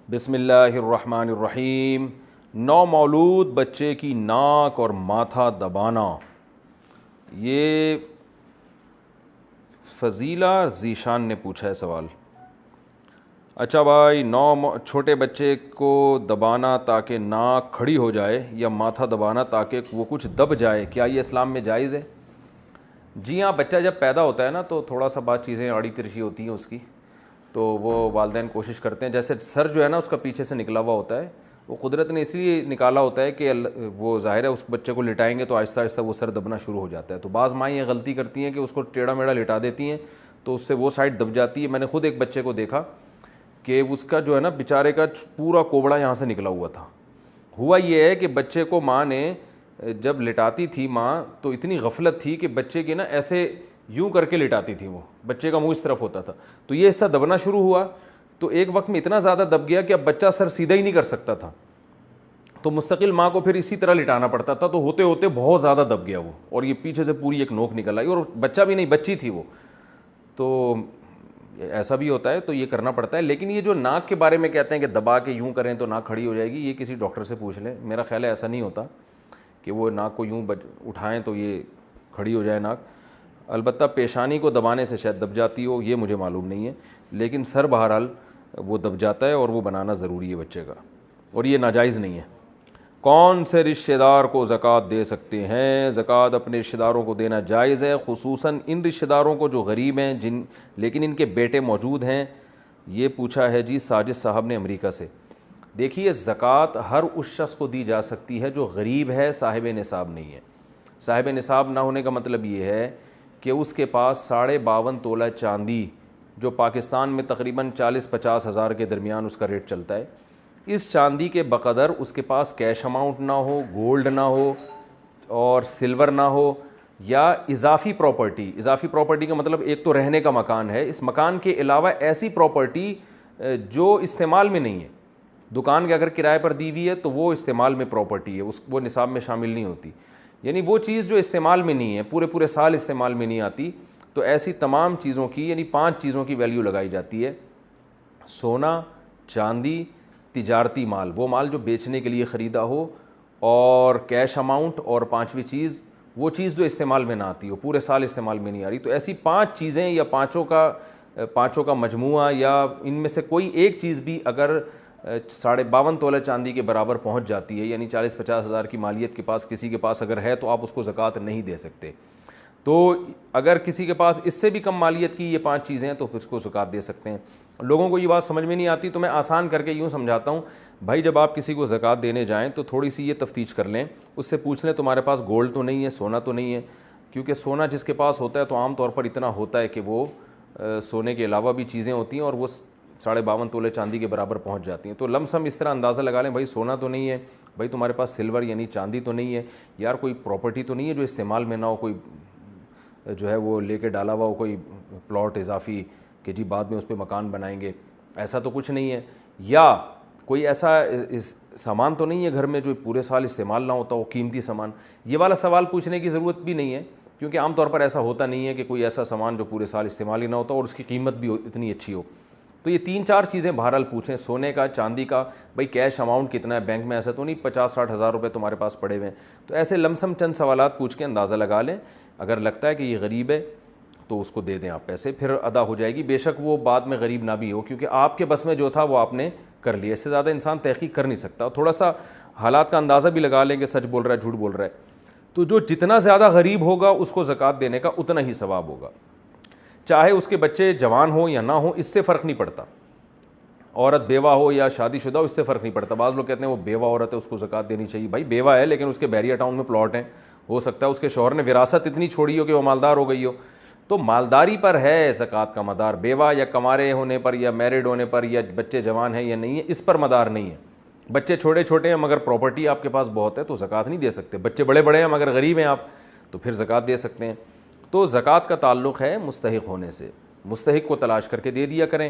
بسم اللہ الرحمن الرحیم۔ نومولود بچے کی ناک اور ماتھا دبانا، یہ فضیلہ ذیشان نے پوچھا ہے سوال۔ اچھا بھائی، چھوٹے بچے کو دبانا تاکہ ناک کھڑی ہو جائے یا ماتھا دبانا تاکہ وہ کچھ دب جائے، کیا یہ اسلام میں جائز ہے؟ جی ہاں، بچہ جب پیدا ہوتا ہے نا تو تھوڑا سا بات چیزیں آڑی ترچھی ہوتی ہیں اس کی، تو وہ والدین کوشش کرتے ہیں، جیسے سر جو ہے نا اس کا پیچھے سے نکلا ہوا ہوتا ہے، وہ قدرت نے اس لیے نکالا ہوتا ہے کہ وہ ظاہر ہے اس بچے کو لٹائیں گے تو آہستہ آہستہ وہ سر دبنا شروع ہو جاتا ہے۔ تو بعض مائیں یہ غلطی کرتی ہیں کہ اس کو ٹیڑھا میڑھا لٹا دیتی ہیں تو اس سے وہ سائڈ دب جاتی ہے۔ میں نے خود ایک بچے کو دیکھا کہ اس کا جو ہے نا بیچارے کا پورا کوبڑا یہاں سے نکلا ہوا تھا۔ ہوا یہ ہے کہ بچے کو ماں نے جب لٹاتی تھی ماں تو اتنی غفلت تھی کہ بچے کے نا ایسے یوں کر کے لٹاتی تھی، وہ بچے کا منہ اس طرف ہوتا تھا، تو یہ حصہ دبنا شروع ہوا، تو ایک وقت میں اتنا زیادہ دب گیا کہ اب بچہ سر سیدھا ہی نہیں کر سکتا تھا، تو مستقل ماں کو پھر اسی طرح لٹانا پڑتا تھا، تو ہوتے ہوتے بہت زیادہ دب گیا وہ، اور یہ پیچھے سے پوری ایک نوک نکل آئی، اور بچہ بھی نہیں، بچی تھی وہ، تو ایسا بھی ہوتا ہے، تو یہ کرنا پڑتا ہے۔ لیکن یہ جو ناک کے بارے میں کہتے ہیں کہ دبا کے یوں کریں تو ناک کھڑی ہو جائے گی، یہ کسی ڈاکٹر سے پوچھ لیں، میرا خیال ہے ایسا نہیں ہوتا کہ وہ ناک کو یوں اٹھائیں تو یہ کھڑی ہو جائے ناک۔ البتہ پیشانی کو دبانے سے شاید دب جاتی ہو، یہ مجھے معلوم نہیں ہے، لیکن سر بہرحال وہ دب جاتا ہے اور وہ بنانا ضروری ہے بچے کا، اور یہ ناجائز نہیں ہے۔ کون سے رشتہ دار کو زکوٰۃ دے سکتے ہیں؟ زکوٰۃ اپنے رشتہ داروں کو دینا جائز ہے، خصوصاً ان رشتہ داروں کو جو غریب ہیں لیکن ان کے بیٹے موجود ہیں۔ یہ پوچھا ہے جی ساجد صاحب نے امریکہ سے۔ دیکھیے، زکوٰۃ ہر اس شخص کو دی جا سکتی ہے جو غریب ہے، صاحب نصاب نہیں ہے۔ صاحب نصاب نہ ہونے کا مطلب یہ ہے کہ اس کے پاس 52.5 تولہ چاندی، جو پاکستان میں تقریباً 40-50 ہزار کے درمیان اس کا ریٹ چلتا ہے، اس چاندی کے بقدر اس کے پاس کیش اماؤنٹ نہ ہو، گولڈ نہ ہو اور سلور نہ ہو، یا اضافی پراپرٹی کا مطلب ایک تو رہنے کا مکان ہے، اس مکان کے علاوہ ایسی پراپرٹی جو استعمال میں نہیں ہے، دکان کے اگر کرائے پر دی ہوئی ہے تو وہ استعمال میں پراپرٹی ہے، وہ نصاب میں شامل نہیں ہوتی، یعنی وہ چیز جو استعمال میں نہیں ہے، پورے سال استعمال میں نہیں آتی، تو ایسی تمام چیزوں کی، یعنی 5 چیزوں کی ویلیو لگائی جاتی ہے: سونا، چاندی، تجارتی مال، وہ مال جو بیچنے کے لیے خریدا ہو، اور کیش اماؤنٹ، اور 5ویں چیز وہ چیز جو استعمال میں نہ آتی ہو، پورے سال استعمال میں نہیں آ رہی۔ تو ایسی 5 چیزیں یا پانچوں کا مجموعہ، یا ان میں سے کوئی ایک چیز بھی اگر 52.5 تولہ چاندی کے برابر پہنچ جاتی ہے، یعنی 40-50 ہزار کی مالیت کے پاس کسی کے پاس اگر ہے، تو آپ اس کو زکوٰۃ نہیں دے سکتے۔ تو اگر کسی کے پاس اس سے بھی کم مالیت کی یہ 5 چیزیں ہیں تو پھر اس کو زکوٰۃ دے سکتے ہیں۔ لوگوں کو یہ بات سمجھ میں نہیں آتی، تو میں آسان کر کے یوں سمجھاتا ہوں، بھائی جب آپ کسی کو زکوٰۃ دینے جائیں تو تھوڑی سی یہ تفتیش کر لیں، اس سے پوچھ لیں تمہارے پاس گولڈ تو نہیں ہے، سونا تو نہیں ہے، کیونکہ سونا جس کے پاس ہوتا ہے تو عام طور پر اتنا ہوتا ہے کہ وہ سونے کے علاوہ بھی چیزیں ہوتی ہیں اور وہ 52.5 تولے چاندی کے برابر پہنچ جاتی ہیں۔ تو لم سم اس طرح اندازہ لگا لیں، بھائی سونا تو نہیں ہے، بھائی تمہارے پاس سلور یعنی چاندی تو نہیں ہے، یار کوئی پراپرٹی تو نہیں ہے جو استعمال میں نہ ہو، کوئی جو ہے وہ لے کے ڈالا ہوا ہو، کوئی پلاٹ اضافی کہ جی بعد میں اس پہ مکان بنائیں گے، ایسا تو کچھ نہیں ہے، یا کوئی ایسا سامان تو نہیں ہے گھر میں جو پورے سال استعمال نہ ہوتا ہو، قیمتی سامان۔ یہ والا سوال پوچھنے کی ضرورت بھی نہیں ہے، کیونکہ عام طور پر ایسا ہوتا نہیں ہے کہ کوئی ایسا سامان جو پورے سال استعمال ہی نہ ہوتا اور اس کی قیمت بھی اتنی اچھی ہو۔ تو یہ 3-4 چیزیں بہرحال پوچھیں، سونے کا، چاندی کا، بھائی کیش اماؤنٹ کتنا ہے بینک میں، ایسا تو نہیں 50-60 ہزار روپے تمہارے پاس پڑے ہوئے ہیں، تو ایسے لم سم چند سوالات پوچھ کے اندازہ لگا لیں، اگر لگتا ہے کہ یہ غریب ہے تو اس کو دے دیں آپ پیسے، پھر ادا ہو جائے گی، بے شک وہ بعد میں غریب نہ بھی ہو، کیونکہ آپ کے بس میں جو تھا وہ آپ نے کر لیا، اس سے زیادہ انسان تحقیق کر نہیں سکتا، تھوڑا سا حالات کا اندازہ بھی لگا لیں کہ سچ بول رہا ہے جھوٹ بول رہا ہے، تو جو جتنا زیادہ غریب ہوگا اس کو زکوٰۃ دینے کا اتنا ہی ثواب ہوگا، چاہے اس کے بچے جوان ہوں یا نہ ہوں، اس سے فرق نہیں پڑتا، عورت بیوہ ہو یا شادی شدہ ہو، اس سے فرق نہیں پڑتا۔ بعض لوگ کہتے ہیں وہ بیوہ عورت ہے اس کو زکوٰۃ دینی چاہیے، بھائی بیوہ ہے لیکن اس کے بیریا ٹاؤن میں پلاٹ ہیں، ہو سکتا ہے اس کے شوہر نے وراثت اتنی چھوڑی ہو کہ وہ مالدار ہو گئی ہو، تو مالداری پر ہے زکوٰۃ کا مدار، بیوہ یا کمارے ہونے پر یا میرڈ ہونے پر یا بچے جوان ہیں یا نہیں ہے، اس پر مدار نہیں ہے۔ بچے چھوٹے ہیں مگر پراپرٹی آپ کے پاس بہت ہے تو زکوٰۃ نہیں دے سکتے، بچے بڑے ہیں مگر غریب ہیں آپ تو پھر زکوٰۃ دے سکتے ہیں۔ تو زکوٰۃ کا تعلق ہے مستحق ہونے سے، مستحق کو تلاش کر کے دے دیا کریں۔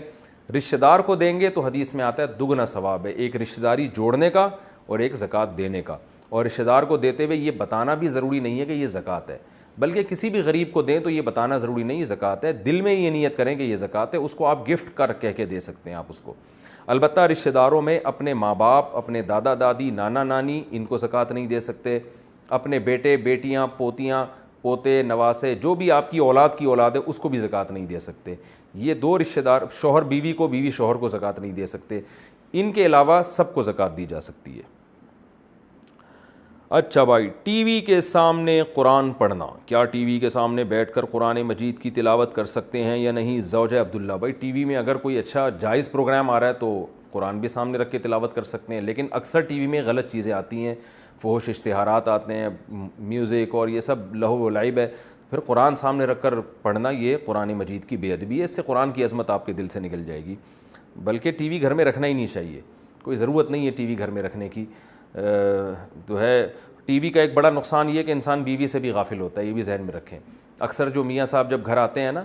رشتہ دار کو دیں گے تو حدیث میں آتا ہے دگنا ثواب ہے، ایک رشتہ داری جوڑنے کا اور ایک زکوٰۃ دینے کا، اور رشتہ دار کو دیتے ہوئے یہ بتانا بھی ضروری نہیں ہے کہ یہ زکوٰۃ ہے، بلکہ کسی بھی غریب کو دیں تو یہ بتانا ضروری نہیں یہ زکوٰۃ ہے، دل میں یہ نیت کریں کہ یہ زکوٰۃ ہے، اس کو آپ گفٹ کر کہہ کے دے سکتے ہیں آپ اس کو۔ البتہ رشتہ داروں میں اپنے ماں باپ، اپنے دادا دادی، نانا نانی، ان کو زکوٰۃ نہیں دے سکتے. اپنے بیٹے بیٹیاں، پوتیاں پوتے نواسے، جو بھی آپ کی اولاد ہے اس کو بھی زکوٰۃ نہیں دے سکتے. یہ دو رشتہ دار، شوہر بیوی کو، بیوی شوہر کو زکوٰۃ نہیں دے سکتے. ان کے علاوہ سب کو زکوٰۃ دی جا سکتی ہے. اچھا بھائی، ٹی وی کے سامنے قرآن پڑھنا، کیا ٹی وی کے سامنے بیٹھ کر قرآن مجید کی تلاوت کر سکتے ہیں یا نہیں؟ زوجہ عبداللہ: بھائی ٹی وی میں اگر کوئی اچھا جائز پروگرام آ رہا ہے تو قرآن بھی سامنے رکھ کے تلاوت کر سکتے ہیں، لیکن اکثر ٹی وی میں غلط چیزیں آتی ہیں، فحش اشتہارات آتے ہیں، میوزک اور یہ سب لہو و لعب ہے. پھر قرآن سامنے رکھ کر پڑھنا یہ قرآن مجید کی بے ادبی ہے، اس سے قرآن کی عظمت آپ کے دل سے نکل جائے گی. بلکہ ٹی وی گھر میں رکھنا ہی نہیں چاہیے، کوئی ضرورت نہیں ہے ٹی وی گھر میں رکھنے کی. تو ہے ٹی وی کا ایک بڑا نقصان یہ کہ انسان بیوی سے بھی غافل ہوتا ہے، یہ بھی ذہن میں رکھیں. اکثر جو میاں صاحب جب گھر آتے ہیں نا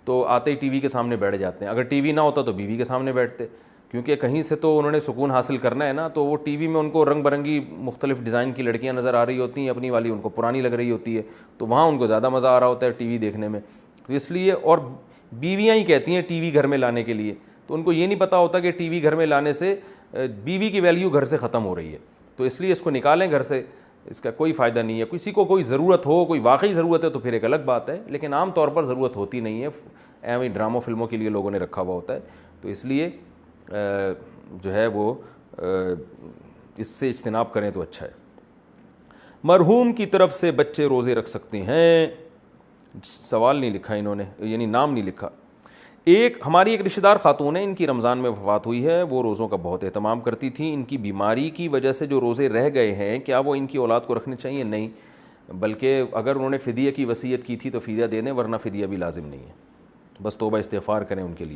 تو آتے ہی ٹی وی کے سامنے بیٹھ جاتے ہیں. اگر ٹی وی نہ ہوتا تو بیوی کے سامنے بیٹھتے، کیونکہ کہیں سے تو انہوں نے سکون حاصل کرنا ہے نا. تو وہ ٹی وی میں ان کو رنگ برنگی مختلف ڈیزائن کی لڑکیاں نظر آ رہی ہوتی ہیں، اپنی والی ان کو پرانی لگ رہی ہوتی ہے، تو وہاں ان کو زیادہ مزہ آ رہا ہوتا ہے ٹی وی دیکھنے میں. تو اس لیے، اور بیویاں ہی کہتی ہیں ٹی وی گھر میں لانے کے لیے، تو ان کو یہ نہیں پتہ ہوتا کہ ٹی وی گھر میں لانے سے بیوی کی ویلیو گھر سے ختم ہو رہی ہے. تو اس لیے اس کو نکالیں گھر سے، اس کا کوئی فائدہ نہیں ہے. کسی کو کوئی ضرورت ہو، کوئی واقعی ضرورت ہے تو پھر ایک الگ بات ہے، لیکن عام طور پر ضرورت ہوتی نہیں ہے. ایویں ڈراموں فلموں کے لیے لوگوں نے رکھا ہوا ہوتا ہے. تو اس لیے جو ہے وہ اس سے اجتناب کریں تو اچھا ہے. مرحوم کی طرف سے بچے روزے رکھ سکتے ہیں؟ سوال نہیں لکھا انہوں نے، یعنی نام نہیں لکھا. ہماری ایک رشتہ دار خاتون ہے، ان کی رمضان میں وفات ہوئی ہے. وہ روزوں کا بہت اہتمام کرتی تھی. ان کی بیماری کی وجہ سے جو روزے رہ گئے ہیں، کیا وہ ان کی اولاد کو رکھنے چاہیے؟ نہیں، بلکہ اگر انہوں نے فدیہ کی وصیت کی تھی تو فدیہ دے دیں، ورنہ فدیہ بھی لازم نہیں ہے. بس توبہ استغفار کریں ان کے لیے.